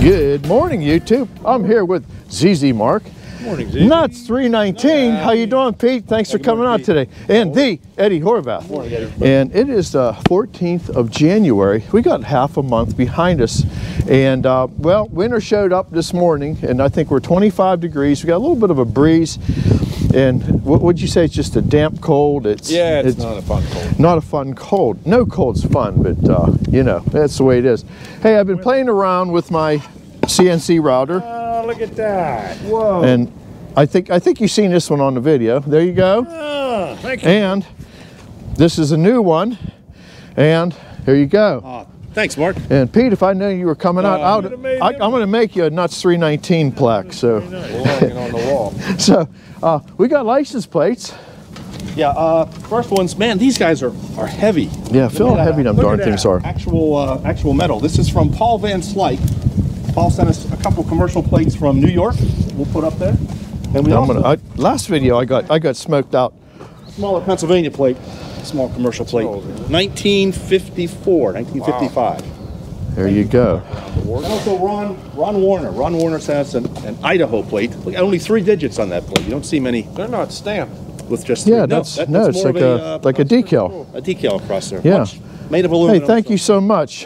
Good morning, YouTube. I'm here with ZZ Mark. Morning, ZZ. Nuts 319. How you doing, Pete? Thanks for coming out today. And the Eddie Horvath. Morning, Eddie. And it is the 14th of January. We got half a month behind us. And well, winter showed up this morning, and I think we're 25 degrees. We got a little bit of a breeze. And what would you say? It's just a damp cold. It's not a fun cold. Not a fun cold. No cold's fun, but you know, that's the way it is. Hey, I've been playing around with my CNC router. Oh, look at that. Whoa. And I think you've seen this one on the video. There you go. Oh, thank you. And this is a new one. And here you go. Oh, thanks, Mark. And Pete, if I knew you were coming out, I'm going to make you a Nuts 319 plaque. So, We'll hang it on the wall. so we got license plates. Yeah, first ones, man, these guys are heavy. Yeah, feel how heavy them darn things are. Actual metal. This is from Paul Van Slyke. Paul sent us a couple commercial plates from New York. We'll put up there. And we last video I got smoked out. Smaller Pennsylvania plate, small commercial plate. 1954, 1955. Wow. There you go. And also Ron Warner. Ron Warner sent us an Idaho plate. Look, only 3 digits on that plate. You don't see many. They're not stamped. With just yeah, that's it's more like a decal. A decal across there. Yeah. Made of aluminum. Hey, thank you so much.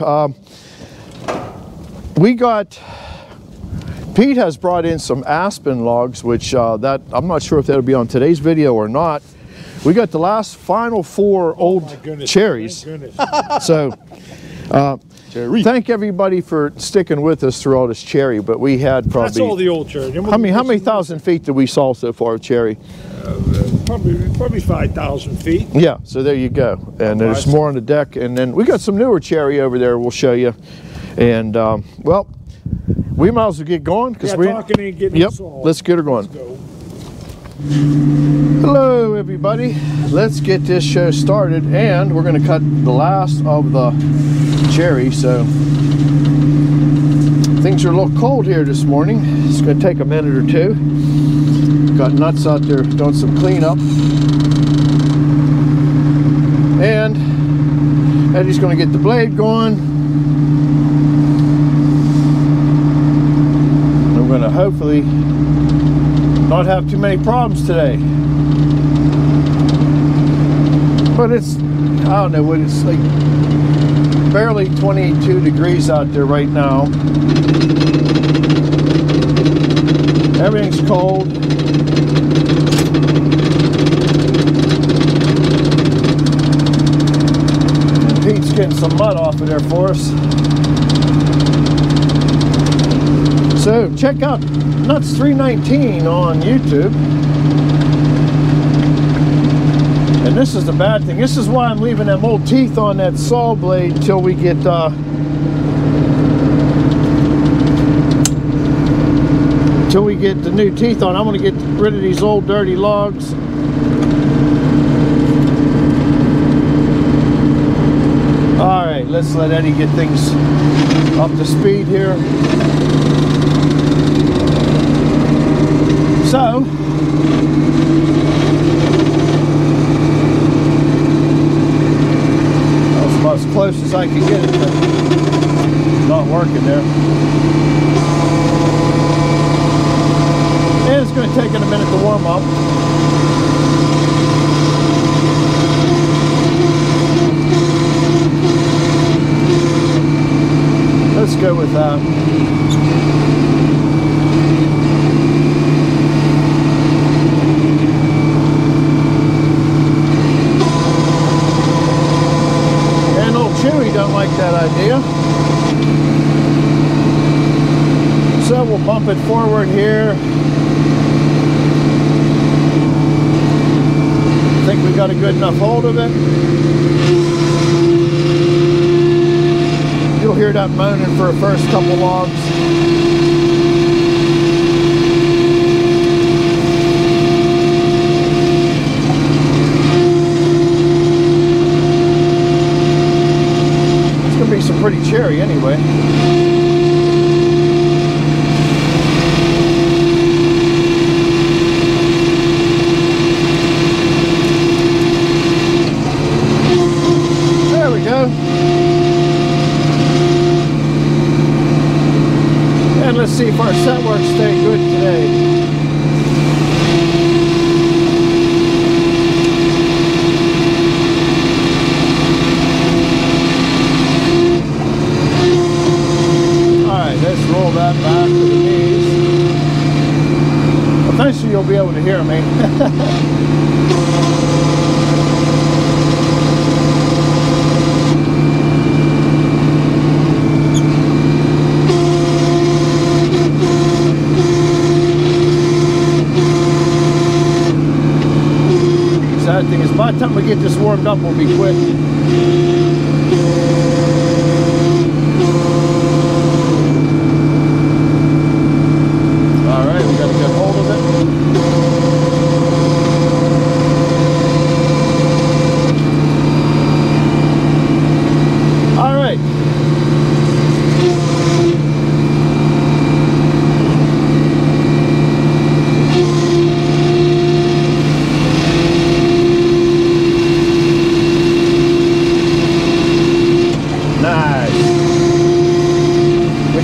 Pete has brought in some aspen logs, which that I'm not sure if that'll be on today's video or not. We got the last final 4 old cherries. So thank everybody for sticking with us through all this cherry, but we had probably... That's all the old cherry. How many thousand feet did we saw so far of cherry? Probably 5,000 feet. Yeah, so there you go. And there's more on the deck. And then we got some newer cherry over there we'll show you. And, well, we might as well get going. Talking ain't getting Yep, solved. let's get her going. Let's go. Hello, everybody. Let's get this show started. And we're going to cut the last of the cherry. So things are a little cold here this morning. It's going to take a minute or two. Got Nuts out there doing some cleanup. And Eddie's going to get the blade going. I'm going to hopefully not have too many problems today. But it's, I don't know what it's like, barely 22 degrees out there right now. Everything's cold. And Pete's getting some mud off of there for us. So check out Nuts 319 on YouTube. And this is the bad thing. This is why I'm leaving them old teeth on that saw blade until we get the new teeth on. I'm going to get rid of these old dirty logs. All right, let's let Eddie get things up to speed here. So, that was about as close as I could get it, but not working there. And it's going to take it a minute to warm up. Let's go with that. Chewy don't like that idea. So we'll bump it forward here. I think we got a good enough hold of it. You'll hear that moaning for the first couple logs. Some pretty cherry anyway. There we go. see if our set works stay good today. Let's roll that back to the knees. Eventually you'll be able to hear me. Sad thing is, by the time we get this warmed up, we'll be quick.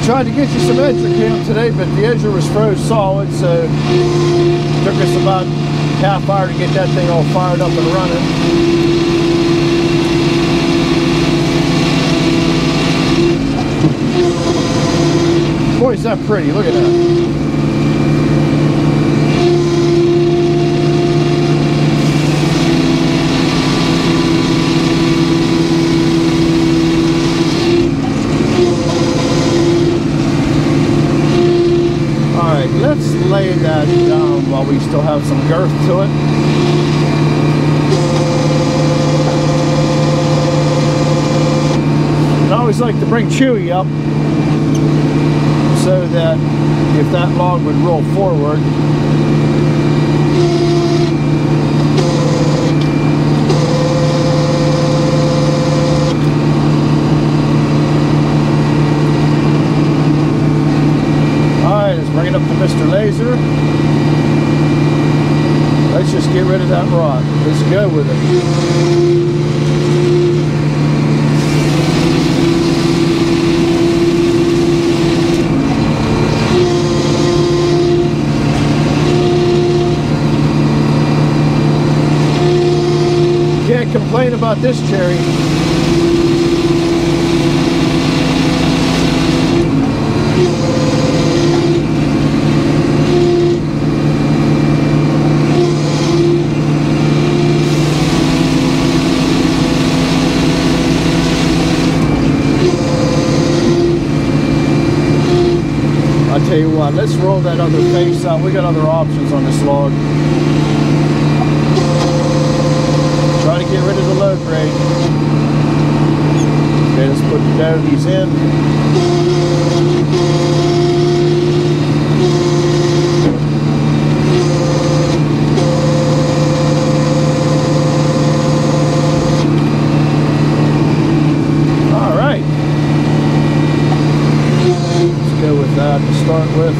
Tried to get you some edger cam today, but the edger was froze solid, so it took us about half hour to get that thing all fired up and running. Boy, is that pretty. Look at that. Let's lay that down while we still have some girth to it. And I always like to bring Chewy up so that if that log would roll forward, bring it up to Mr. Laser. Let's just get rid of that rod. Let's go with it. Can't complain about this cherry. Tell you what, let's roll that other face out. We got other options on this log. Try to get rid of the low grade. Okay, let's put these in. To start with.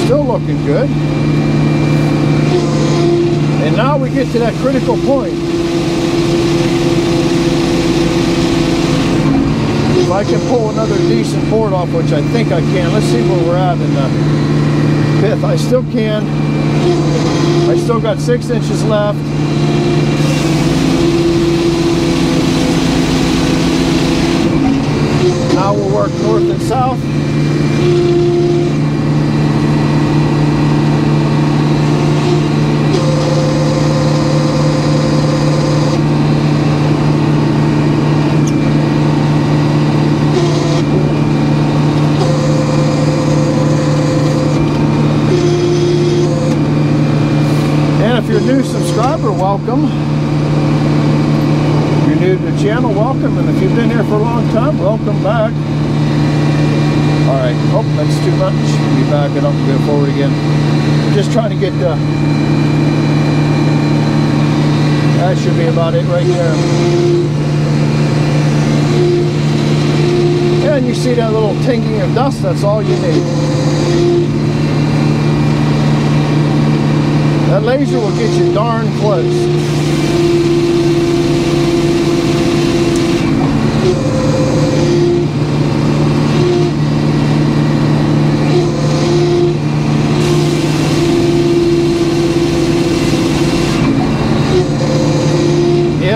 Still looking good. And now we get to that critical point. If I can pull another decent board off, which I think I can, let's see where we're at in the pith. I still can. I still got 6 inches left. Now we'll work north and south. If you're a new subscriber, welcome. If you're new to the channel, welcome. And if you've been here for a long time, welcome back. All right. Oh, that's too much. Let me back it up and go forward again. Just trying to get That should be about it right there. And you see that little tinging of dust, that's all you need. That laser will get you darn close.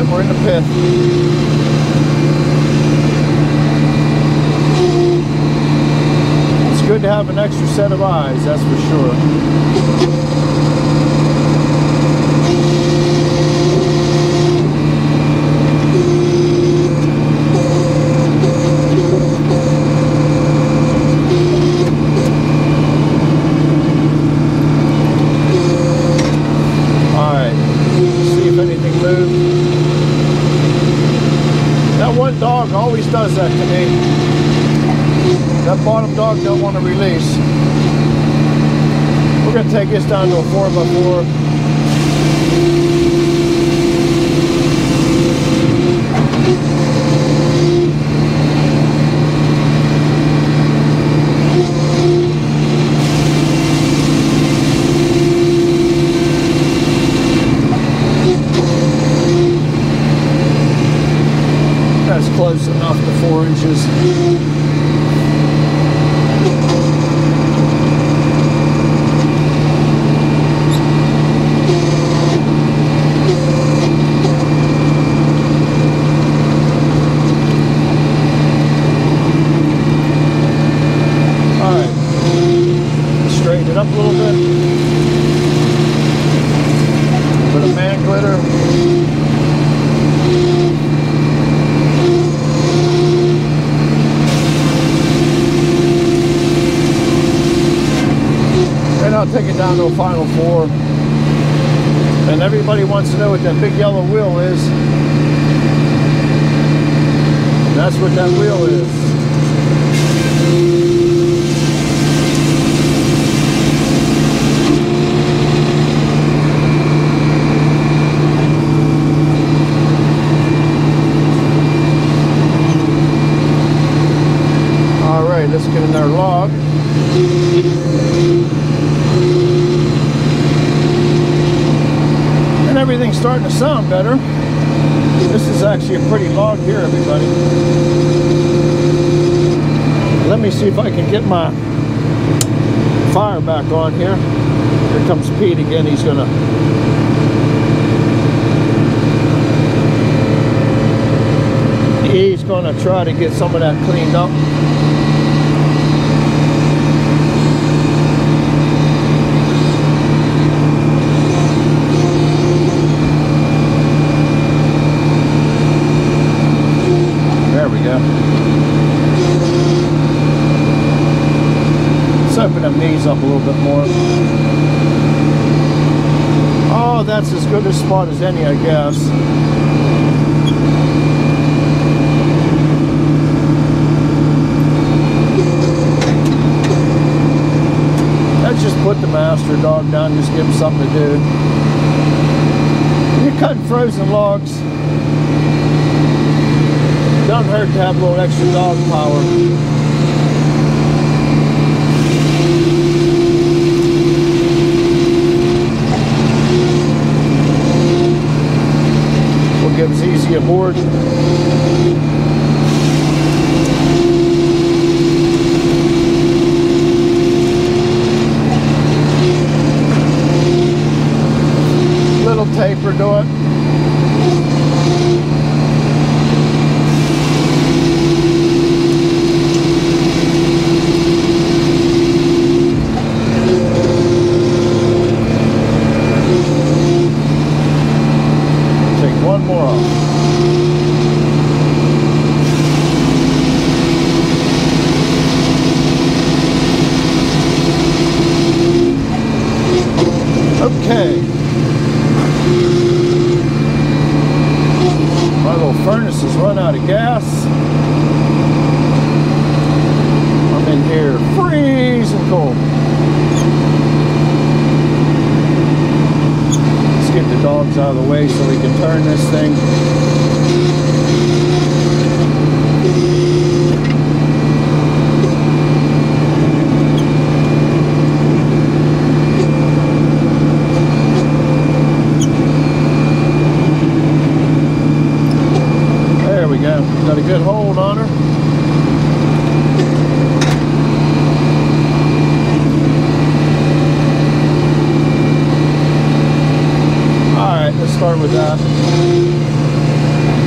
We're in the pit. It's good to have an extra set of eyes, that's for sure. Alright, see if anything moves. That one dog always does that to me. That bottom dog don't want to release. We're going to take this down to a 4x4. That's close enough to 4 inches. Alright, straighten it up a little bit. Put a man glitter. I'll take it down to a final 4. And everybody wants to know what that big yellow wheel is. That's what that wheel is. All right, let's get in our log. Everything's starting to sound better. This is actually a pretty log here, everybody. Let me see if I can get my fire back on here. Here comes Pete again. He's gonna try to get some of that cleaned up. Let's open them knees up a little bit more. Oh, that's as good a spot as any, I guess. Let's just put the master dog down, just give him something to do. When you're cutting frozen logs, doesn't hurt to have a little extra dog power. We'll give Zizi a board. Little taper to it. Okay. My little furnace has run out of gas. I'm in here freezing cold. Let's get the dogs out of the way so we can turn this thing. There we go. Got a good hold on her. Let's start with that.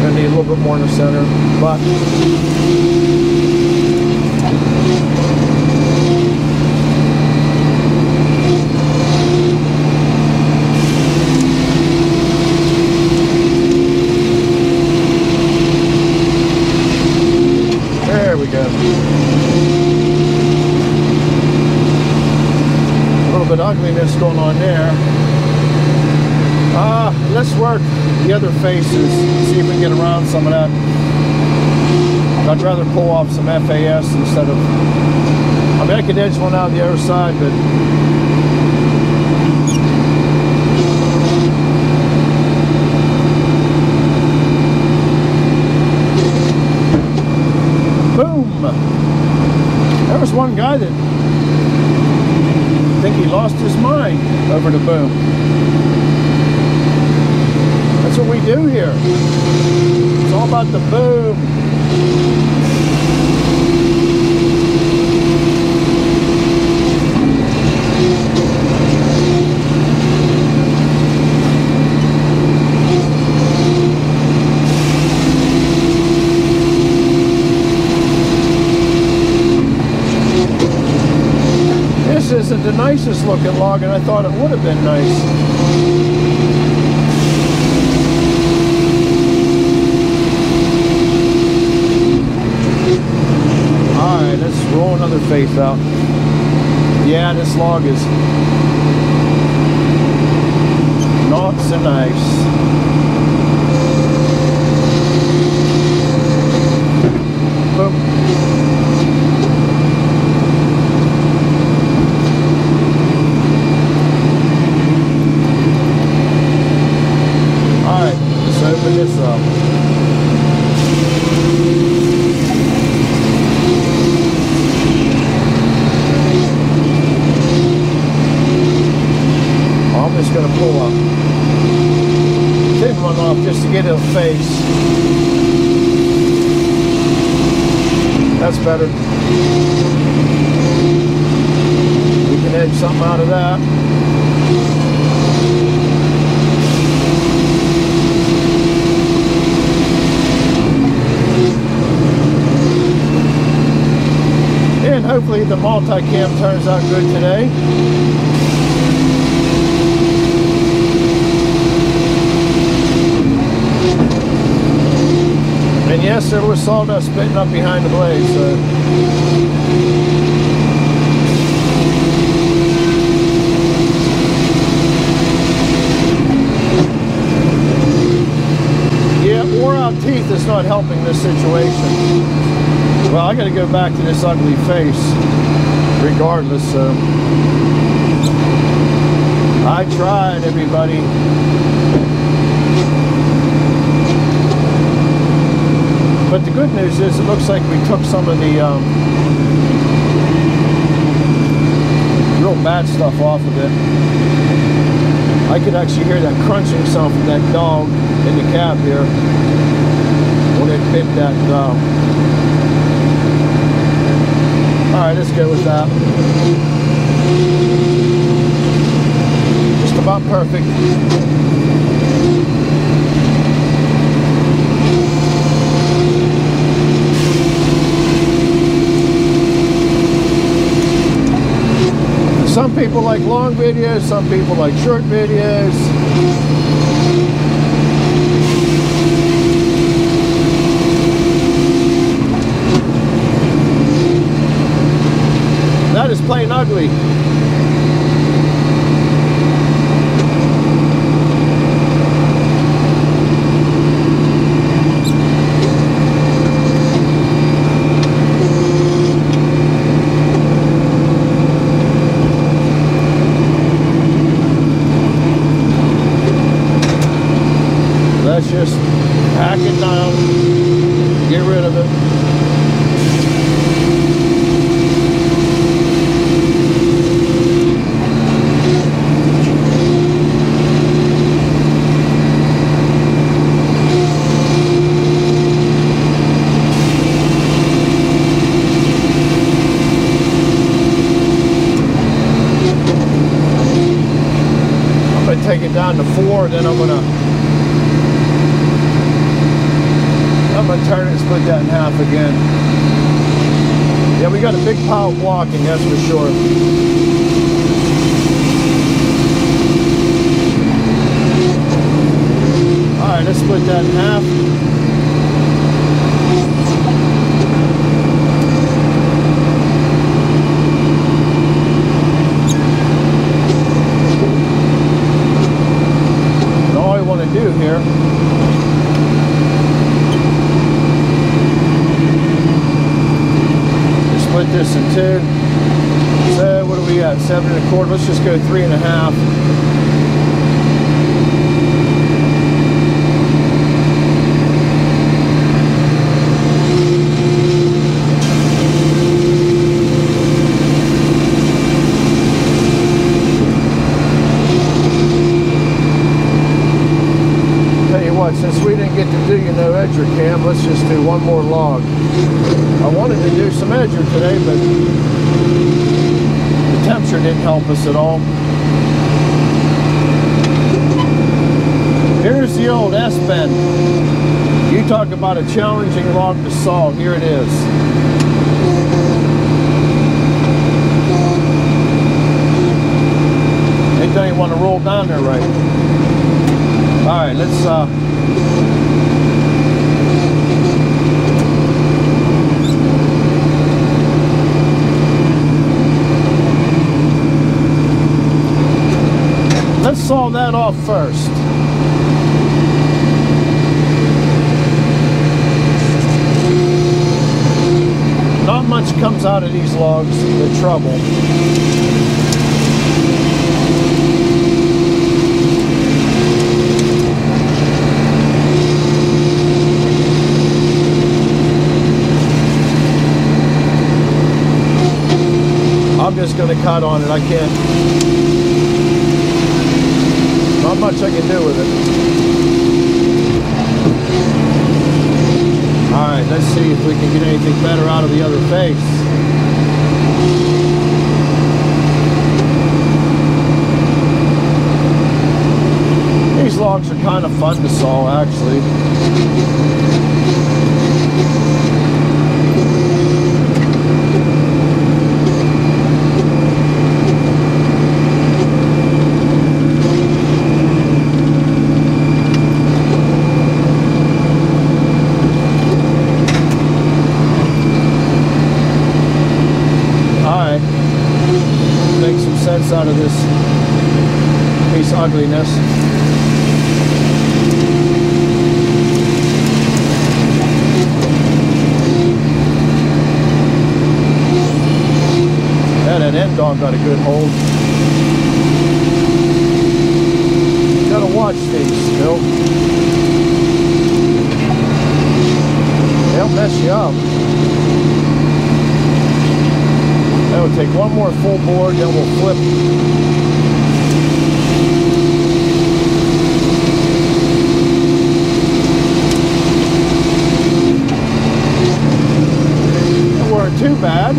Gonna need a little bit more in the center, but there we go. A little bit of ugliness going on there. Let's work the other faces, see if we can get around some of that. I'd rather pull off some FAS instead of, I mean, I could edge one out the other side, but boom! There was one guy that I think he lost his mind over the boom. That's what we do here. It's all about the boom. This isn't the nicest looking log, and I thought it would have been nice. Let's roll another face out. Yeah, this log is not so nice. Boom. Alright, let's open this up. I'm just going to pull a thin one off just to get a face. That's better. We can edge something out of that. And hopefully the multi-cam turns out good today. And yes, there was sawdust spitting up behind the blade, so. Yeah, wore out teeth is not helping this situation. Well, I gotta go back to this ugly face, regardless, so. I tried, everybody. But the good news is it looks like we took some of the real bad stuff off of it. I could actually hear that crunching sound from that dog in the cab here when it bit that. Alright, let's go with that. Just about perfect. Some people like long videos, some people like short videos. That is plain ugly. take it down to 4, then I'm gonna turn it and split that in half again. Yeah, we got a big pile of blocking, that's for sure. Alright, let's split that in half. And all I want to do here is split this in 2. So what do we got? 7 1/4. Let's just go 3 1/2. Since we didn't get to do edger cam, let's just do one more log. I wanted to do some edger today, but the temperature didn't help us at all. Here's the old S-bend. You talk about a challenging log to saw. Here it is. It doesn't want to roll down there right. All right, let's saw that off first. Not much comes out of these logs, the trouble. I'm just going to cut on it. I can't. Not much I can do with it. Alright, let's see if we can get anything better out of the other face. These logs are kind of fun to saw, actually. Out of this piece of ugliness. Yeah, that end dog got a good hold. Gotta watch these, Bill. They'll mess you up. Then we'll take one more full board, then we'll flip. They weren't too bad.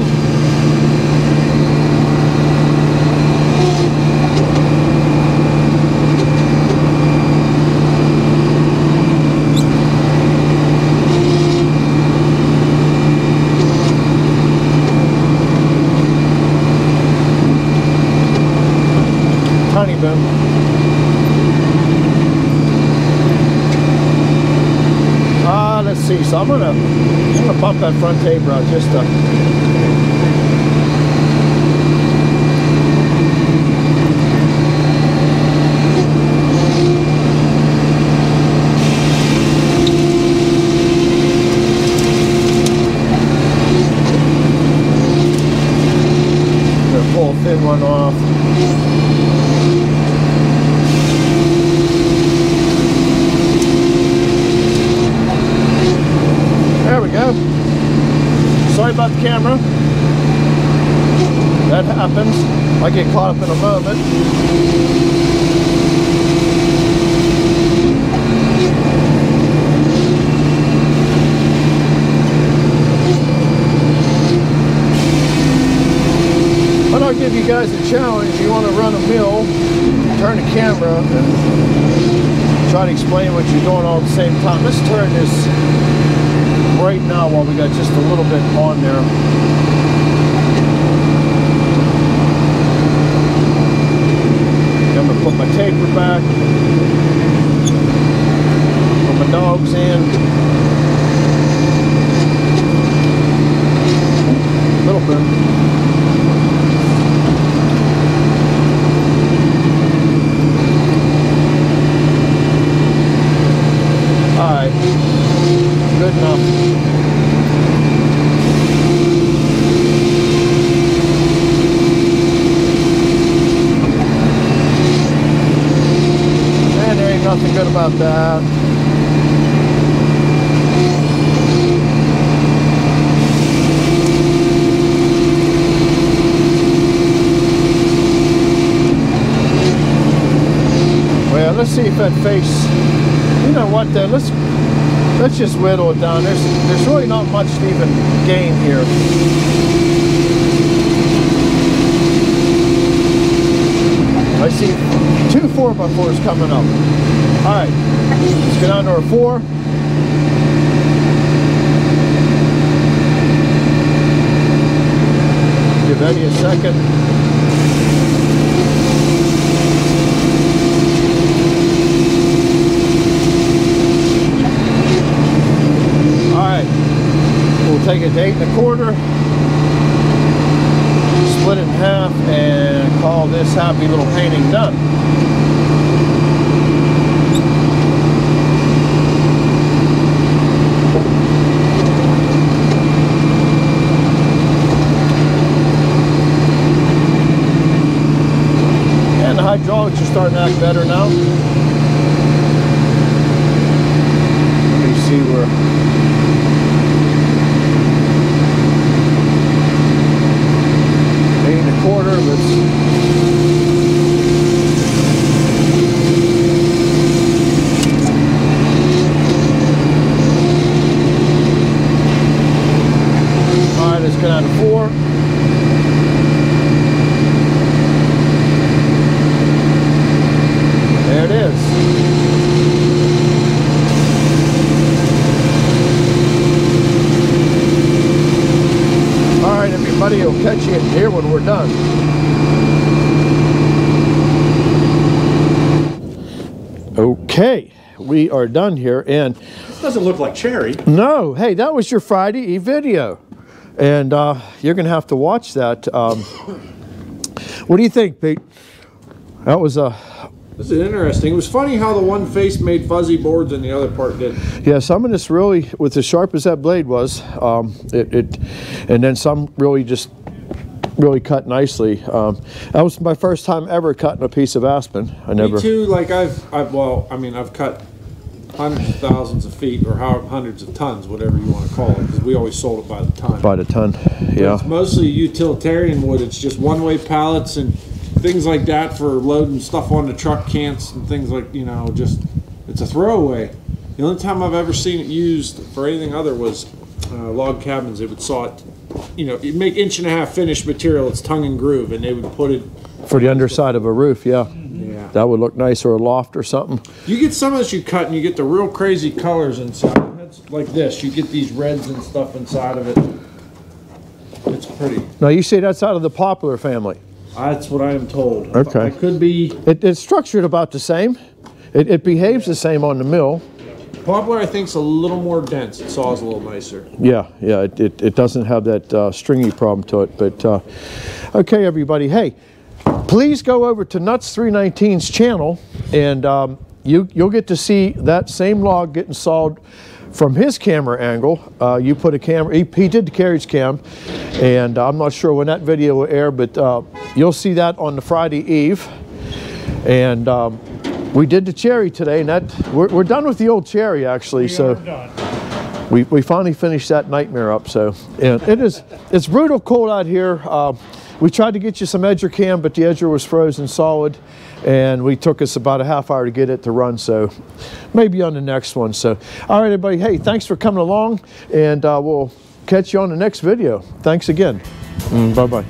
Let's see, so I'm gonna pump that front taper out just to pull a thin one off. There we go. Sorry about the camera. That happens. I get caught up in a moment. But I'll give you guys a challenge. You want to run a mill turn the camera and try to explain what you're doing all at the same time. Let's turn this right now while we got just a little bit on there. I'm gonna put my taper back, put my dogs in. A little bit. All right, good enough. And there ain't nothing good about that. Well, let's see if that face, you know what then, let's just whittle it down. There's really not much to even gain here. I see 2 4x4s coming up. All right, let's get on to our 4. Give Eddie a second. We'll take it to 8 1/4, split it in half, and call this happy little painting done. And the hydraulics are starting to act better now. Let me see where. 8 1/4, all right, let's get on to 4. There it is. All right, everybody, will catch you here when we're done. Okay, we are done here, and This doesn't look like cherry. no, hey, that was your Friday Eve video, and you're gonna have to watch that. What do you think, Pete? That was This is interesting. It was funny how the one face made fuzzy boards and the other part didn't. yeah, some of this really, with as sharp as that blade was, and then some really just really cut nicely. That was my first time ever cutting a piece of aspen. I never. Me too. Like I've cut hundreds of thousands of feet, or hundreds of tons, whatever you want to call it, because we always sold it by the ton. By the ton, yeah. It's mostly utilitarian wood. It's just one-way pallets and things like that for loading stuff on the truck cants and things like, you know, just, it's a throwaway. The only time I've ever seen it used for anything other was log cabins. They would saw it, you know, you'd make 1.5 inch finished material, it's tongue and groove, and they would put it For the underside of a roof, yeah. Yeah. That would look nice, or a loft or something. You get some of this you cut and you get the real crazy colors inside. It's like this. You get these reds and stuff inside of it. It's pretty. Now you say that's out of the poplar family. That's what I am told. Okay. It could be. It's structured about the same. It behaves the same on the mill. Poplar, I think, is a little more dense. It saws a little nicer. Yeah, yeah. It doesn't have that stringy problem to it. But okay, everybody. Hey, please go over to Nuts 319's channel, and you'll get to see that same log getting sawed from his camera angle. You put a camera. He did the carriage cam, and I'm not sure when that video will air, but you'll see that on the Friday Eve. And we did the cherry today, and we're done with the old cherry actually. We finally finished that nightmare up. So, and it's brutal cold out here. We tried to get you some edger cam, but the edger was frozen solid, and we took us about a half hour to get it to run. So maybe on the next one. So all right, everybody. Hey, thanks for coming along, and we'll catch you on the next video. Thanks again. Bye bye.